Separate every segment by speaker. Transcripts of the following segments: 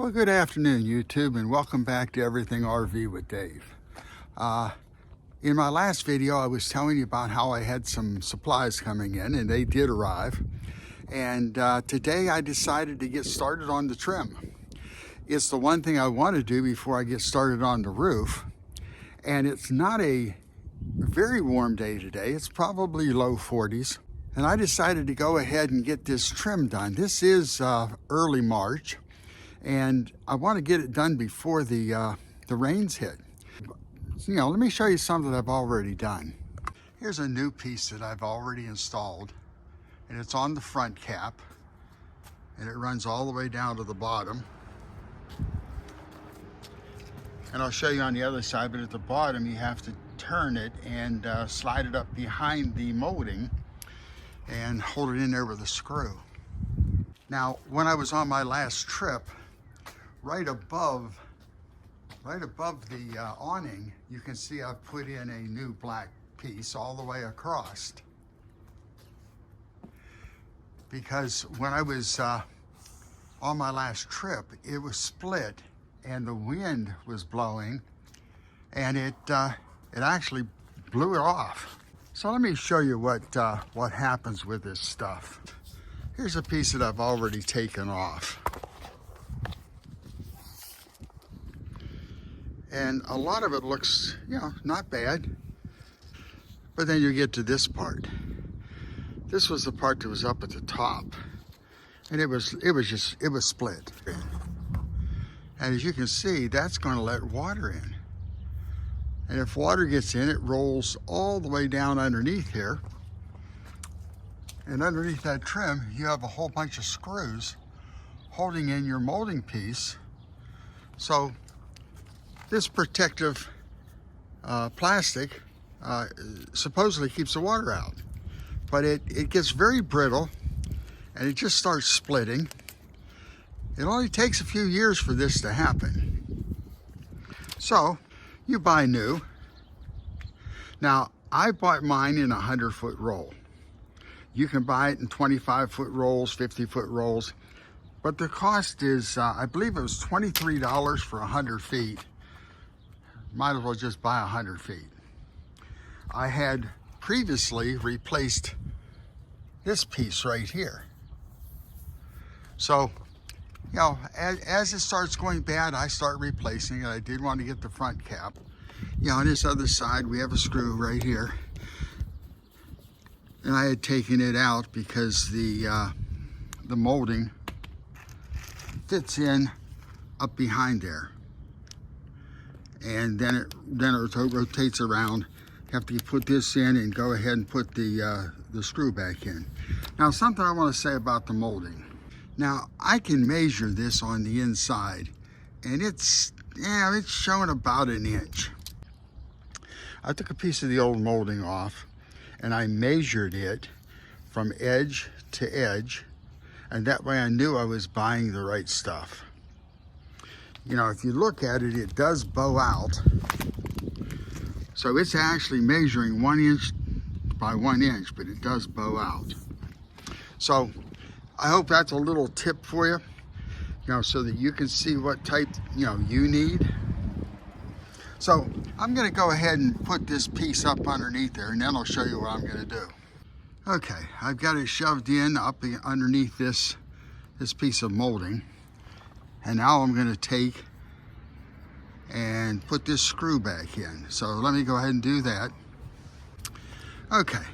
Speaker 1: Well, good afternoon, YouTube, and welcome back to Everything RV with Dave. In my last video, I was telling you about how I had some supplies coming in, and they did arrive. And today I decided to get started on the trim. It's the one thing I want to do before I get started on the roof. And it's not a very warm day today. It's probably low 40s. And I decided to go ahead and get this trim done. This is early March, and I want to get it done before the rains hit. So, let me show you something that I've already done. Here's a new piece that I've already installed, and it's on the front cap, and it runs all the way down to the bottom. And I'll show you on the other side, but at the bottom you have to turn it and slide it up behind the molding and hold it in there with a screw. Now, when I was on my last trip, right above the awning, you can see I've put in a new black piece all the way across. Because when I was on my last trip, it was split and the wind was blowing, and it actually blew it off. So let me show you what happens with this stuff. Here's a piece that I've already taken off. And a lot of it looks, not bad. But then you get to this part. This was the part that was up at the top. And it was split. And as you can see, that's going to let water in. And if water gets in, it rolls all the way down underneath here. And underneath that trim, you have a whole bunch of screws holding in your molding piece. So this protective plastic supposedly keeps the water out. But it gets very brittle, and it just starts splitting. It only takes a few years for this to happen. So you buy new. Now, I bought mine in a 100-foot roll. You can buy it in 25-foot rolls, 50-foot rolls, but the cost is, I believe it was $23 for 100 feet. Might as well just buy 100 feet. I had previously replaced this piece right here. So, as it starts going bad, I start replacing it. I did want to get the front cap. On this other side, we have a screw right here. And I had taken it out because the molding fits in up behind there. And then it rotates around. You have to put this in and go ahead and put the screw back in. Now, something I want to say about the molding. Now, I can measure this on the inside, and it's showing about an inch. I took a piece of the old molding off, and I measured it from edge to edge, and that way I knew I was buying the right stuff. If you look at it, it does bow out. So it's actually measuring 1 inch by 1 inch, but it does bow out. So I hope that's a little tip for you, so that you can see what type, you need. So I'm gonna go ahead and put this piece up underneath there, and then I'll show you what I'm gonna do. Okay, I've got it shoved in up underneath this piece of molding. And now I'm gonna take and put this screw back in. So let me go ahead and do that. Okay,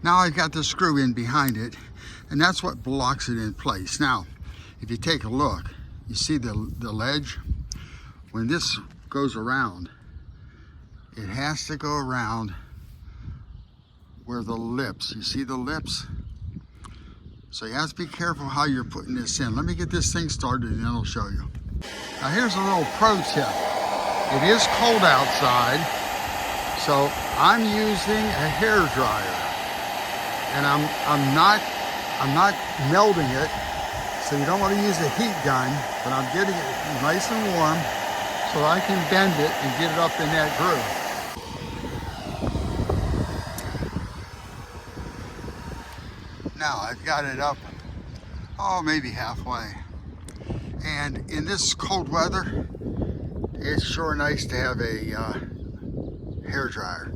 Speaker 1: now I've got the screw in behind it, and that's what blocks it in place. Now, if you take a look, you see the ledge? When this goes around, it has to go around where the lips, you see the lips? So you have to be careful how you're putting this in. Let me get this thing started and then I'll show you. Now here's a little pro tip. It is cold outside, so I'm using a hair dryer. And I'm not melting it, so you don't want to use a heat gun, but I'm getting it nice and warm so I can bend it and get it up in that groove. Now I've got it up, maybe halfway. And in this cold weather, it's sure nice to have a hair dryer.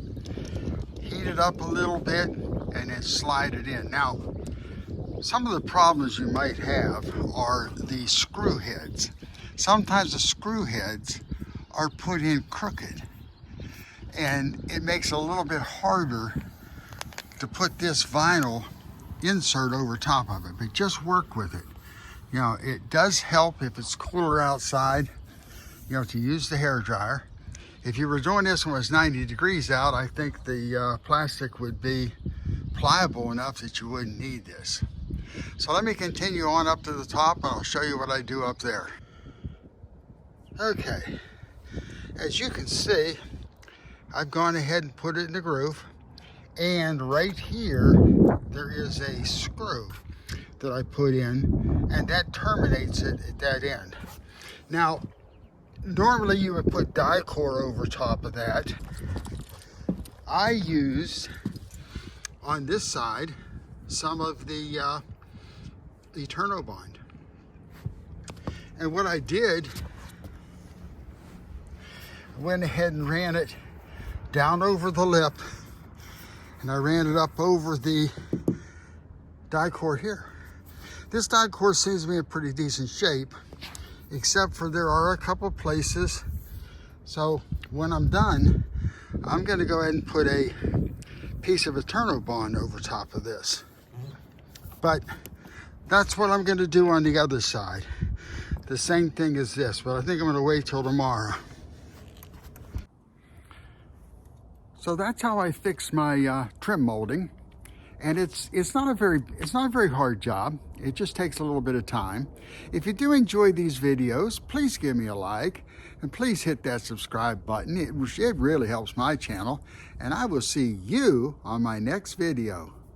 Speaker 1: Heat it up a little bit and then slide it in. Now, some of the problems you might have are the screw heads. Sometimes the screw heads are put in crooked, and it makes it a little bit harder to put this vinyl insert over top of it, but just work with it. You know, it does help if it's cooler outside, you know, to use the hair dryer. If you were doing this when it was 90 degrees out, I think the plastic would be pliable enough that you wouldn't need this. So let me continue on up to the top and I'll show you what I do up there. Okay, as you can see, I've gone ahead and put it in the groove, and right here there is a screw that I put in, and that terminates it at that end. Now, normally you would put Dicor over top of that. I used on this side some of the Eternobond, and what I did, I went ahead and ran it down over the lip, and I ran it up over the Dicor here. This Dicor seems to be in pretty decent shape, except for there are a couple places. So when I'm done, I'm going to go ahead and put a piece of Eternobond over top of this. But that's what I'm going to do on the other side. The same thing as this, but I think I'm going to wait till tomorrow. So that's how I fix my trim molding, and it's not a very hard job. It just takes a little bit of time. If you do enjoy these videos, please give me a like, and please hit that subscribe button. It really helps my channel, and I will see you on my next video.